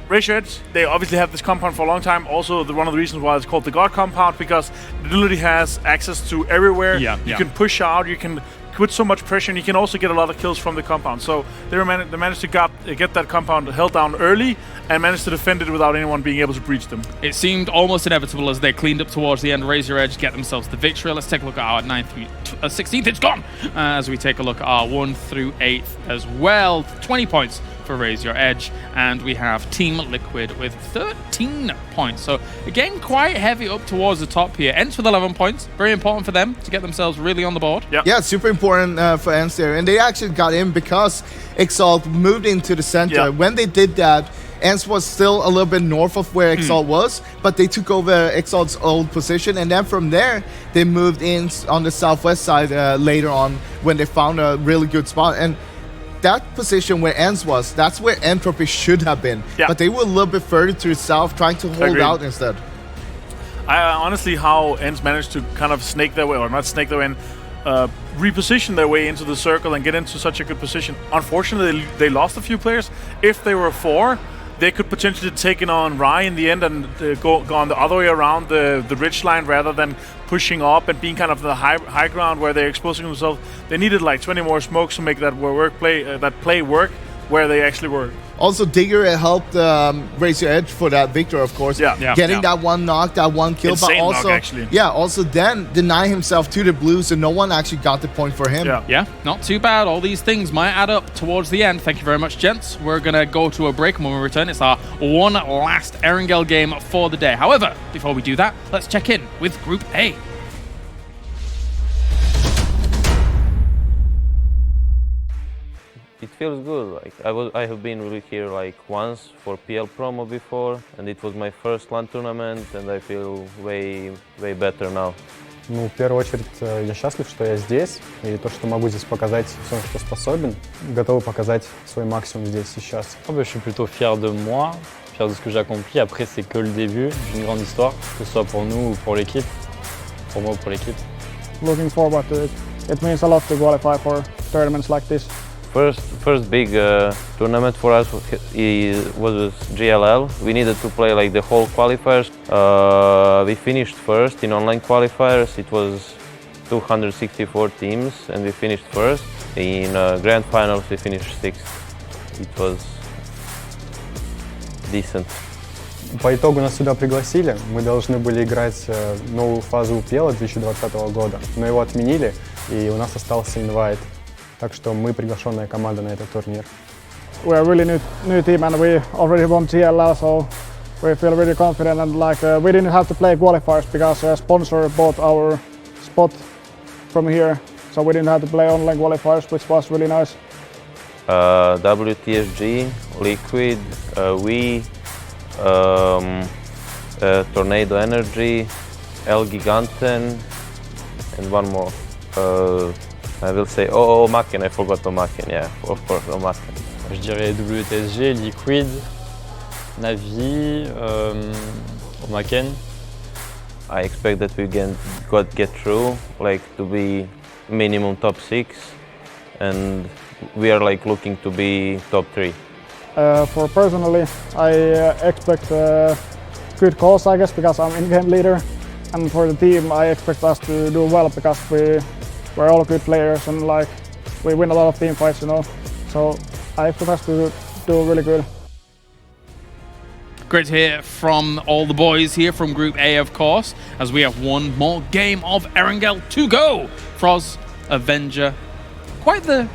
Raise Your Edge, they obviously have this compound for a long time. Also, one of the reasons why it's called the God compound, because it literally has access to everywhere. You can push out, you can put so much pressure, and you can also get a lot of kills from the compound. So they managed to get that compound held down early and managed to defend it without anyone being able to breach them. It seemed almost inevitable as they cleaned up towards the end. Raise Your Edge get themselves the victory. Let's take a look at our 9th through 16th. It's gone! As we take a look at our 1 through 8th as well. 20 points for Raise Your Edge, and we have Team Liquid with 13 points. So again, quite heavy up towards the top here. Ents with 11 points. Very important for them to get themselves really on the board. Yeah, super important for Ents there. And they actually got in because Exalt moved into the center. When they did that, Ents was still a little bit north of where Exalt was, but they took over Exalt's old position, and then from there they moved in on the southwest side later on when they found a really good spot. And that position where Ents was, that's where Entropy should have been. But they were a little bit further to the south, trying to hold out instead. Honestly, how Ents managed to kind of snake their way, or not snake their way in, reposition their way into the circle and get into such a good position. Unfortunately, they lost a few players. If they were 4, they could potentially take it on Rai in the end and go on the other way around the ridge line rather than pushing up and being kind of the high ground where they're exposing themselves. They needed like 20 more smokes to make that play work where they actually were. Also, Digger helped Raise Your Edge for that victory, of course. Getting that one knock, that one kill, insane but also, knock, actually. Also then deny himself to the blue, so no one actually got the point for him. Yeah, not too bad. All these things might add up towards the end. Thank you very much, gents. We're going to go to a break, and when we return, it's our one last Erangel game for the day. However, before we do that, let's check in with Group A. It feels good. Like I have been really here like once for PL promo before, and it was my first LAN tournament, and I feel way better now. Ну, в первую очередь, я счастлив, что я здесь, и то, что могу здесь показать все, что способен, готовы показать свой максимум здесь сейчас. Je suis plutôt fier de moi, fier de ce que j'ai accompli. Après, c'est que le début d'une grande histoire, que ce soit pour nous ou pour l'équipe, pour moi ou pour l'équipe. Looking forward to it. It means a lot to qualify for tournaments like this. First big tournament for us was GLL. We needed to play like the whole qualifiers. We finished first in online qualifiers. It was 264 teams, and we finished first. In grand finals, we finished 6th. It was decent. По итогу нас сюда пригласили. Мы должны были играть новую фазу УПЛ 2020 года, но его отменили, и у нас остался инвайт. Так что мы приглашенная команда на этот турнир. We are really new team, and we already won GLL, so we feel really confident, and like we didn't have to play qualifiers because a sponsor bought our spot from here, so we didn't have to play online qualifiers, which was really nice. WTSG, Liquid, we, Tornado Energy, El Giganten, and one more. I will say Maken, I forgot Maken, yeah, of course, Maken. Je dirais WTSG, Liquid, Navi, Maken. I expect that we can get through, like to be minimum top 6, and we are like looking to be top 3. For personally, I expect good calls, I guess, because I'm in-game leader, and for the team, I expect us to do well because we're all good players, and like we win a lot of team fights, you know. So I expect us to do really good. Great to hear from all the boys here from Group A, of course, as we have one more game of Erangel to go. Froz, Avenger, quite the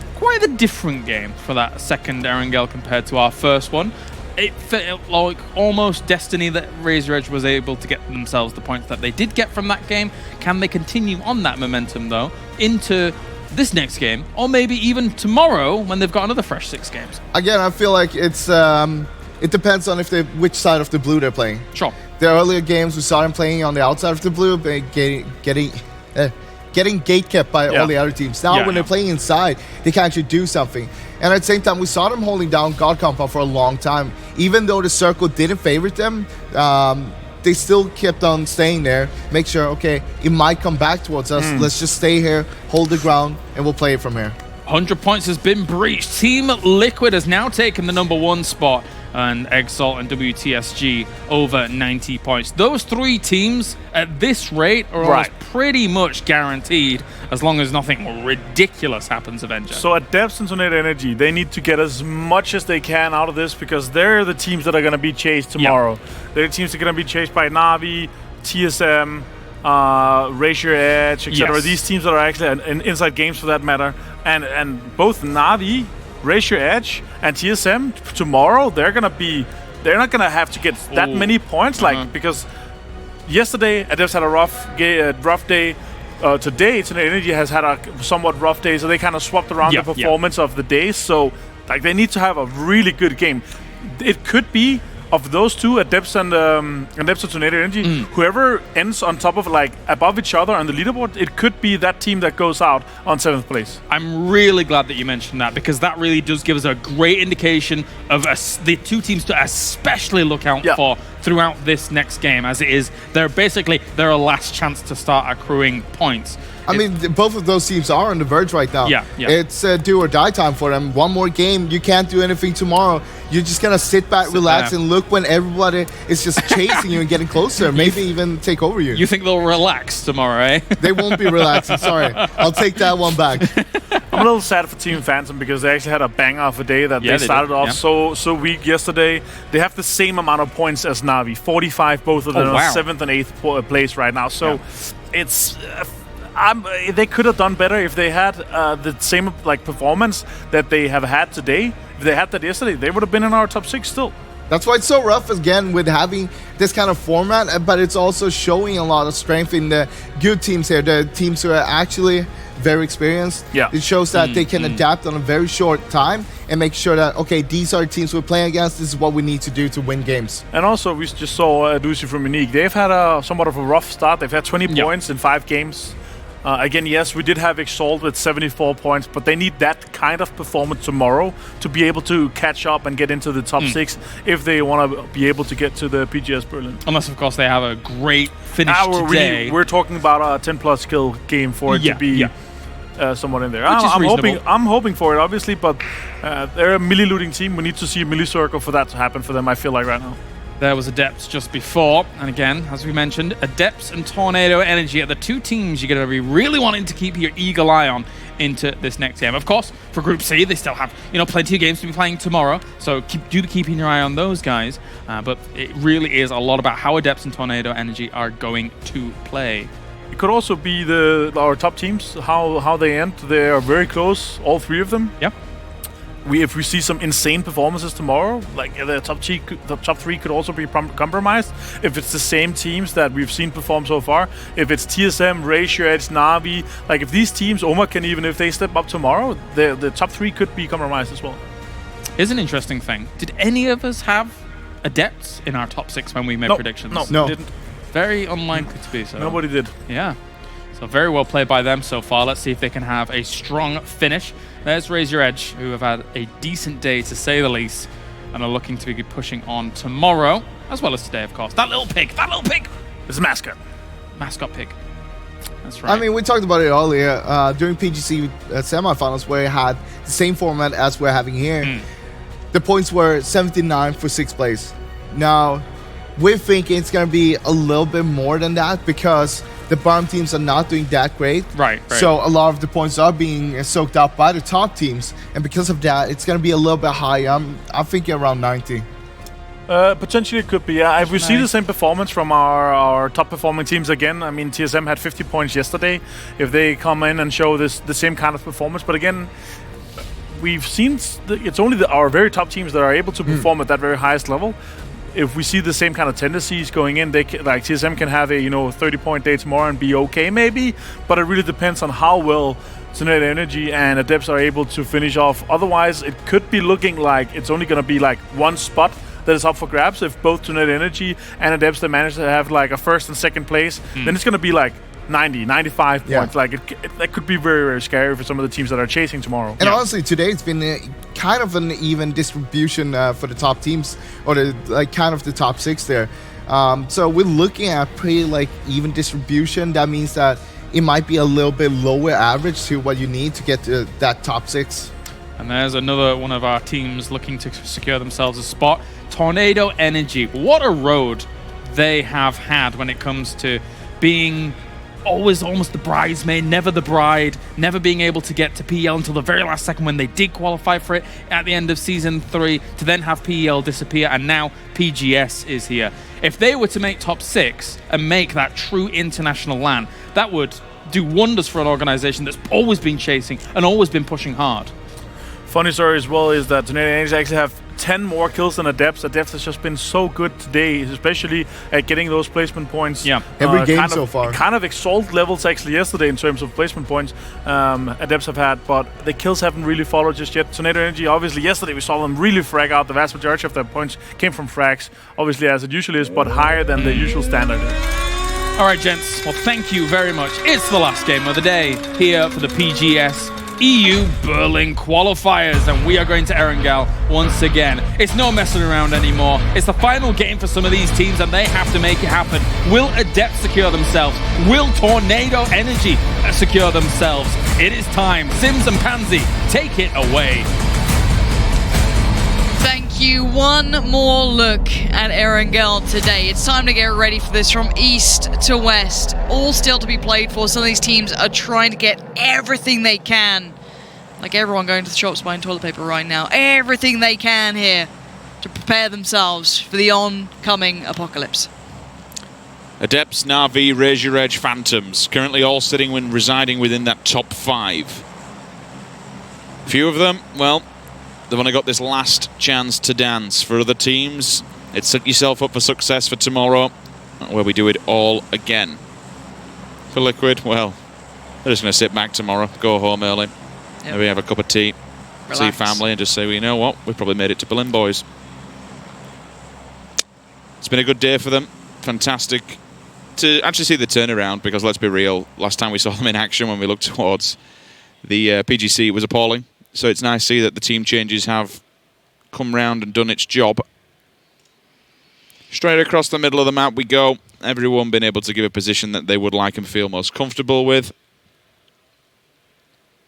different game for that second Erangel compared to our first one. It felt like almost destiny that Raise Your Edge was able to get themselves the points that they did get from that game. Can they continue on that momentum, though, into this next game, or maybe even tomorrow when they've got another fresh 6 games? Again, I feel like it's it depends on which side of the blue they're playing. Sure. The earlier games, we saw them playing on the outside of the blue, getting gate-kept by all the other teams. Now, when they're playing inside, they can actually do something. And at the same time, we saw them holding down God Compound for a long time. Even though the circle didn't favor them, they still kept on staying there. Make sure, okay, it might come back towards us. Let's just stay here, hold the ground, and we'll play it from here. 100 points has been breached. Team Liquid has now taken the #1 spot, and Exalt and WTSG over 90 points. Those 3 teams at this rate are almost pretty much guaranteed as long as nothing ridiculous happens, Avenger. So at Depths and Tornado Energy, they need to get as much as they can out of this because they're the teams that are going to be chased tomorrow. They're the teams that are going to be chased by Navi, TSM, Raise Your Edge, etc. These teams that are actually in inside games for that matter. And both Navi Raise Your Edge and TSM tomorrow, they're not gonna have to get that many points, like because yesterday Adepts had a rough day. Today, Tonight Energy has had a somewhat rough day, so they kind of swapped around the performance of the days. So, like, they need to have a really good game. It could be of those two, Adepts and Tonight Energy, whoever ends on top of, like, above each other on the leaderboard, it could be that team that goes out on 7th place. I'm really glad that you mentioned that, because that really does give us a great indication of the two teams to especially look out for throughout this next game, as it is their last chance to start accruing points. I mean, both of those teams are on the verge right now. It's do or die time for them. One more game, you can't do anything tomorrow. You're just gonna sit back, relax, and look when everybody is just chasing you and getting closer, maybe even take over you. You think they'll relax tomorrow, eh? They won't be relaxing, sorry. I'll take that one back. I'm a little sad for Team Phantom because they actually had a banger of a day that they started off so weak yesterday. They have the same amount of points as Na'Vi, 45 both of them, 7th and 8th place right now. So it's... they could have done better if they had the same performance that they have had today. If they had that yesterday, they would have been in our top 6 still. That's why it's so rough again with having this kind of format, but it's also showing a lot of strength in the good teams here, the teams who are actually very experienced. It shows that they can adapt on a very short time and make sure that, okay, these are teams we're playing against, this is what we need to do to win games. And also, we just saw Ducey from Unique. They've had somewhat of a rough start. They've had 20 points in 5 games. Again, yes, we did have Exalt with 74 points, but they need that kind of performance tomorrow to be able to catch up and get into the top 6 if they want to be able to get to the PGS Berlin. Unless, of course, they have a great finish today. We're talking about a 10+ kill game for it to be somewhat in there. I'm hoping for it, obviously, but they're a melee looting team. We need to see a melee circle for that to happen for them, I feel like, right now. There was Adepts just before, and again, as we mentioned, Adepts and Tornado Energy are the two teams you're going to be really wanting to keep your eagle eye on into this next game. Of course, for Group C, they still have plenty of games to be playing tomorrow, so keeping your eye on those guys. But it really is a lot about how Adepts and Tornado Energy are going to play. It could also be our top teams, how they end. They are very close, all 3 of them. Yeah. If we see some insane performances tomorrow, like the top 3 could also be compromised. If it's the same teams that we've seen perform so far, if it's TSM, Raise Your Edge, Na'Vi, like if these teams, Omaken, even if they step up tomorrow, the top 3 could be compromised as well. Here's an interesting thing. Did any of us have Adepts in our top 6 when we made predictions? No, we didn't. Very unlikely to be so. Nobody did. Yeah. So very well played by them so far. Let's see if they can have a strong finish. There's Raise Your Edge, who have had a decent day, to say the least, and are looking to be pushing on tomorrow, as well as today, of course. That little pig! It's a mascot. Mascot pig. That's right. I mean, we talked about it earlier during PGC semifinals, where it had the same format as we're having here. The points were 79 for 6th place. Now, we're thinking it's going to be a little bit more than that because the bottom teams are not doing that great. Right. So a lot of the points are being soaked up by the top teams. And because of that, it's going to be a little bit higher. I'm thinking around 90. Potentially it could be, yeah. If we see the same performance from our top performing teams again, I mean, TSM had 50 points yesterday. If they come in and show the same kind of performance, but again, we've seen it's only our very top teams that are able to perform at that very highest level. If we see the same kind of tendencies going in, like TSM can have a 30-point day tomorrow and be okay maybe, but it really depends on how well Tonight Energy and Adepts are able to finish off. Otherwise, it could be looking like it's only going to be like one spot that is up for grabs. If both Tonight Energy and Adepts they manage to have like a 1st and 2nd place, then it's going to be like 90, 95 points. Like that could be very, very scary for some of the teams that are chasing tomorrow. And honestly, today it's been kind of an even distribution for the top teams, or kind of the top 6 there. So we're looking at pretty even distribution. That means that it might be a little bit lower average to what you need to get to that top 6. And there's another one of our teams looking to secure themselves a spot. Tornado Energy. What a road they have had when it comes to being always almost the bridesmaid, never the bride, never being able to get to PEL until the very last second when they did qualify for it at the end of Season 3, to then have PEL disappear, and now PGS is here. If they were to make top 6 and make that true international LAN, that would do wonders for an organization that's always been chasing and always been pushing hard. Funny story as well is that Tornado Energy actually have 10 more kills than Adepts. Adepts has just been so good today, especially at getting those placement points. Yeah, every game so far. Kind of exalt levels actually yesterday in terms of placement points Adepts have had, but the kills haven't really followed just yet. Tornado Energy, obviously, yesterday we saw them really frag out. The vast majority of their points came from frags, obviously as it usually is, but higher than the usual standard. All right, gents. Well, thank you very much. It's the last game of the day here for the PGS EU Berlin qualifiers, and we are going to Erangel once again. It's no messing around anymore. It's the final game for some of these teams, and they have to make it happen. Will Adept secure themselves? Will Tornado Energy secure themselves? It is time. Sims and Pansy, take it away. Thank you. One more look at Erangel today. It's time to get ready for this from east to west. All still to be played for. Some of these teams are trying to get everything they can. Like everyone going to the shops buying toilet paper right now. Everything they can here to prepare themselves for the oncoming apocalypse. Adepts, Na'Vi, Raise Your Edge, Phantoms, currently all sitting when residing within that top 5. Few of them, well, they've only got this last chance to dance. For other teams, it's set yourself up for success for tomorrow, where we do it all again. For Liquid, well, they're just going to sit back tomorrow, go home early, maybe have a cup of tea, see family, and just say, well, you know what, we've probably made it to Berlin, boys. It's been a good day for them. Fantastic to actually see the turnaround, because let's be real, last time we saw them in action when we looked towards the PGC, it was appalling. So it's nice to see that the team changes have come round and done its job. Straight across the middle of the map we go. Everyone been able to give a position that they would like and feel most comfortable with.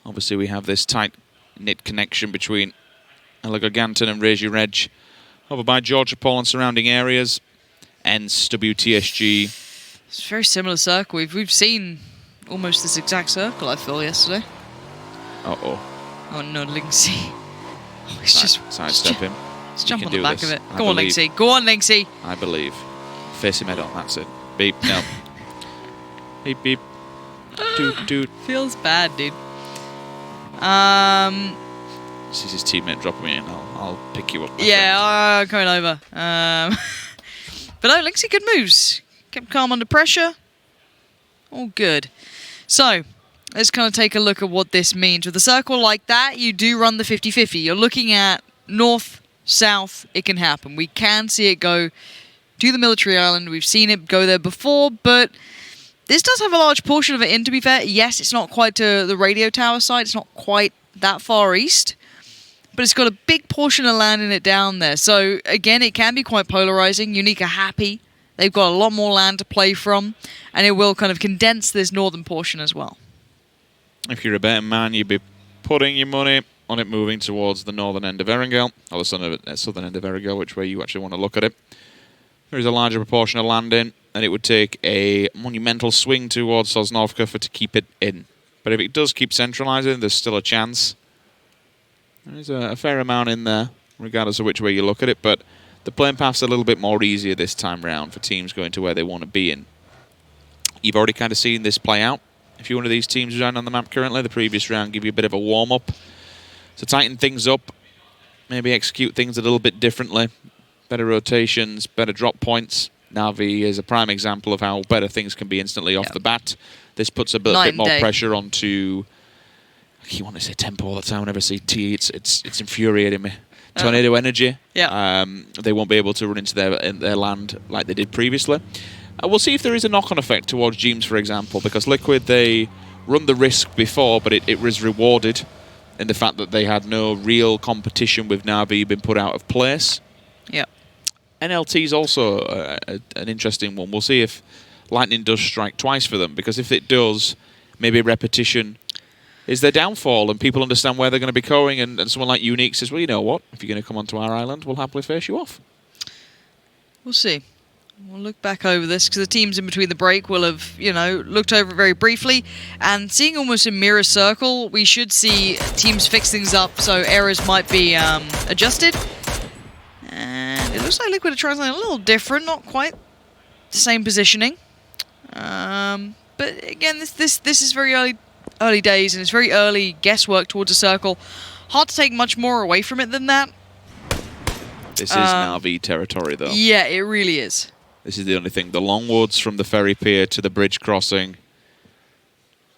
Obviously we have this tight-knit connection between Elegoganton and Raise Your Edge over by Georgia Paul and surrounding areas. Ents, WTSG. It's a very similar circle. We've seen almost this exact circle, I feel, yesterday. Uh-oh. Oh no, Linksy. Oh, he's sidestep him. Let's jump on the back of it. Go on, Linksy. Go on, Linksy. I believe. Face him head on, that's it. Beep, no. Beep, beep. Doot, doot. Feels bad, dude. This is his teammate dropping me in. I'll pick you up. Yeah, coming over. But no, Linksy, good moves. Kept calm under pressure. All good. So, let's kind of take a look at what this means. With a circle like that, you do run the 50-50. You're looking at north, south, it can happen. We can see it go to the military island. We've seen it go there before, but this does have a large portion of it in, to be fair. Yes, it's not quite to the radio tower side. It's not quite that far east, but it's got a big portion of land in it down there. So, again, it can be quite polarizing. Unique are happy. They've got a lot more land to play from, and it will kind of condense this northern portion as well. If you're a betting man, you'd be putting your money on it moving towards the northern end of Erangel, or the southern end of Erangel, which way you actually want to look at it. There is a larger proportion of land in, and it would take a monumental swing towards Sosnovka to keep it in. But if it does keep centralizing, there's still a chance. There's a fair amount in there, regardless of which way you look at it, but the playing path's a little bit more easier this time round for teams going to where they want to be in. You've already kind of seen this play out. If you're one of these teams who's on the map currently, the previous round give you a bit of a warm-up. So tighten things up, maybe execute things a little bit differently. Better rotations, better drop points. Na'Vi is a prime example of how better things can be instantly off the bat. This puts a bit more pressure onto... You want to say tempo all the time, whenever I see T, it's infuriating me. Tornado Energy, they won't be able to run into their land like they did previously. We'll see if there is a knock-on effect towards Jeems, for example, because Liquid, they run the risk before, but it was rewarded in the fact that they had no real competition with Na'Vi being put out of place. Yeah. NLT is also an interesting one. We'll see if Lightning does strike twice for them, because if it does, maybe repetition is their downfall, and people understand where they're going to be going, and someone like Unique says, well, you know what, if you're going to come onto our island, we'll happily face you off. We'll see. We'll look back over this, because the teams in between the break will have, looked over it very briefly. And seeing almost a mirror circle, we should see teams fix things up, so errors might be adjusted. And it looks like Liquid are trying something a little different, not quite the same positioning. But again, this is very early days, and it's very early guesswork towards a circle. hard to take much more away from it than that. This is Na'Vi territory, though. Yeah, it really is. This is the only thing. The Longwoods from the ferry pier to the bridge crossing,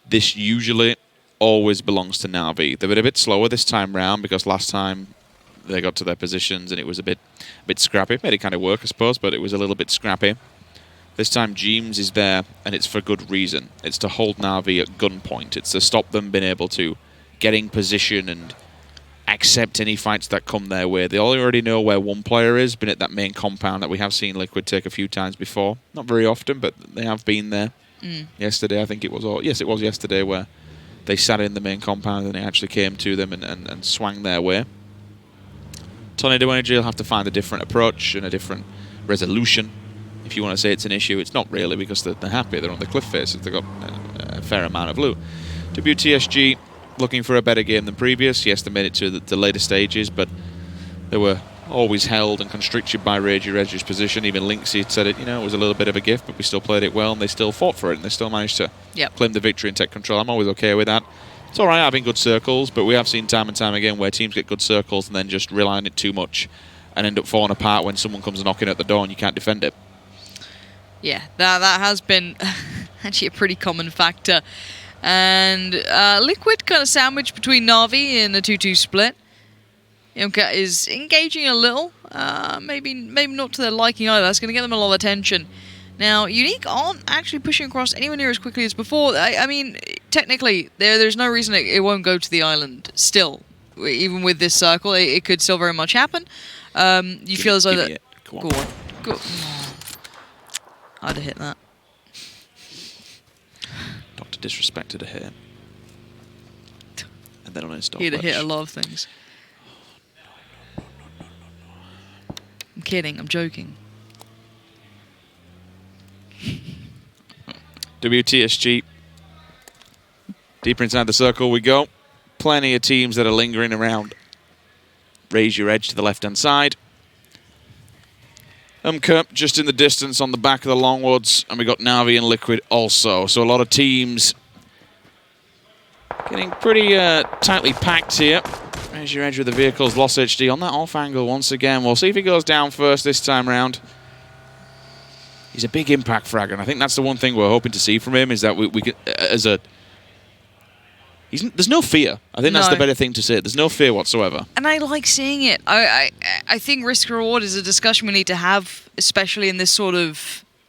this usually always belongs to Na'Vi. They've been a bit slower this time round because last time they got to their positions and it was a bit scrappy. Made it kind of work, I suppose, but it was a little bit scrappy. This time, Jeems is there, and it's for good reason. It's to hold Na'Vi at gunpoint. It's to stop them being able to get in position and accept any fights that come their way. They already know where one player is, been at that main compound that we have seen Liquid take a few times before. Not very often, but they have been there. Yesterday, I think it was. Yes, it was yesterday where they sat in the main compound and it actually came to them and swung their way. Tornado Energy will have to find a different approach and a different resolution. If you want to say it's an issue, it's not really because they're happy. They're on the cliff faces. They've got a fair amount of loot. WTSG looking for a better game than previous. Yes, they made it to the later stages, but they were always held and constricted by Ragey Reggie's position. Even Lynxy said it, it was a little bit of a gift, but we still played it well, and they still fought for it, and they still managed to claim the victory and take control. I'm always okay with that. It's all right having good circles, but we have seen time and time again where teams get good circles and then just rely on it too much and end up falling apart when someone comes knocking at the door and you can't defend it. Yeah, that has been actually a pretty common factor. And Liquid kind of sandwiched between Na'Vi in a 2-2 split. Yumka is engaging a little. Maybe not to their liking either. That's going to get them a lot of attention. Now, Unique aren't actually pushing across anywhere near as quickly as before. I mean, technically, there's no reason it won't go to the island still. Even with this circle, it could still very much happen. You feel as though that... Go on. Go on. I'd have hit that. Dr. Disrespected a hit. And then on his stop. He'd have hit a lot of things. I'm kidding, I'm joking. WTSG. Deeper inside the circle we go. Plenty of teams that are lingering around. Raise your edge to the left-hand side. Cup just in the distance on the back of the Longwoods, and we got Na'Vi and Liquid also. So a lot of teams getting pretty tightly packed here. Raise your edge with the vehicles. Lost HD on that off angle once again. We'll see if he goes down first this time round. He's a big impact fragger, and I think that's the one thing we're hoping to see from him is that we can, there's no fear. I think that's the better thing to say. There's no fear whatsoever. And I like seeing it. I think risk-reward is a discussion we need to have, especially in this sort of